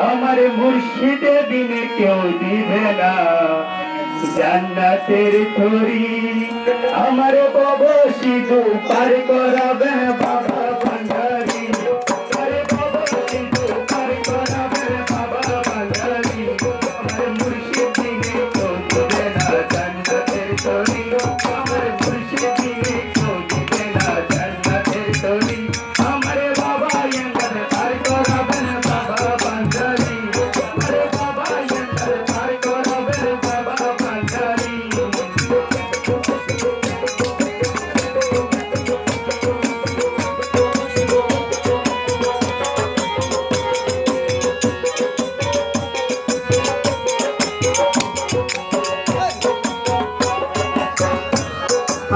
আমার মুর্শিদে দিনে কেউ দিবে না জান্নাতের তরি। আমার বাবা সিধু পার করাবে বাবা ভান্ডারি। আরে বাবা সিধু পার করাবে বাবা ভান্ডারি। আমার মুর্শিদ দিনে কেউ দিবে না জান্নাতের তরি। আমার মুর্শিদ দিনে কেউ দিবে না জান্নাতের তরি। আমার বাবা এঙ্গল পার করাবে বাবা ভান্ডারি। আরে বাবা এঙ্গল পার করাবে বাবা ভান্ডারি।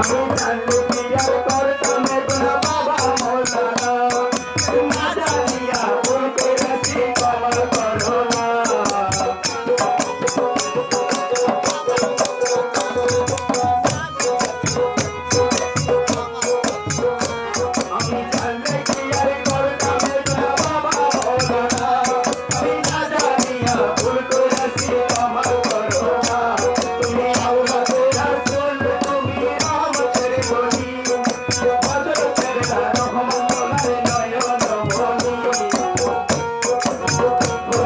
আমি জানলে কি আর করতাম না বাবা মৌলানা। না জানিয়া ভুল করেছি ক্ষমা করো না। আমি জানলে কি আর করতাম না বাবা মৌলানা। আমি না জানিয়া ভুল করেছি ক্ষমা করো না। তুমি আওলাদে রাসূল, তুমি রহমতের গনি। হযরতের রহমতুল্লাহ নয়ন মনি।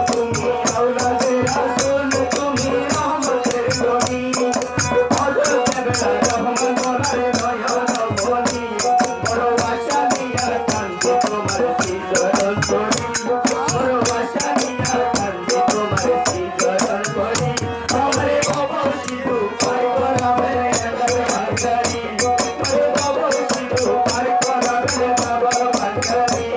তুমি আওলাদে রাসূল, তুমি রহমতের গনি। হযরতের রহমতুল্লাহ নয়ন মনি। বড় আশা নিয়া কান্দে তোমার শ্রীচরণ করি। বড় আশা নিয়া কান্দে তোমার শ্রীচরণ করি। আমারে বাবা সিধু পার করাবে বাবা ভান্ডারি। আরে বাবা সিধু পার করাবে বাবা ভান্ডারি।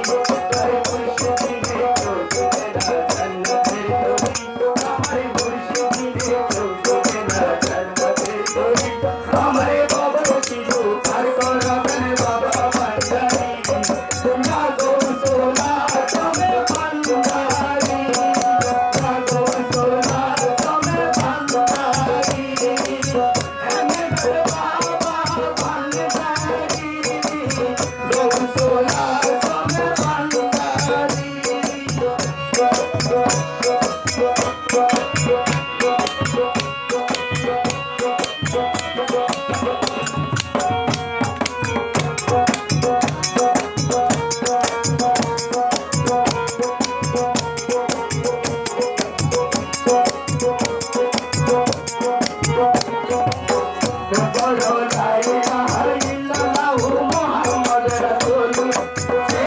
আরে মুর্শিদ দিনে কেউ দিবে না জান্নাতের তরি। আমারে মুর্শিদ দিনে কেউ দিবে না জান্নাতের তরি। আমারে বাবা সিধু পার করাবে বাবা ভান্ডারি। তোমরা গৌসোলা তুমি ভান্ডারি। তোমরা গৌসোলা তুমি ভান্ডারি। এমএ বাবা ভান্ডারি। গৌসোলা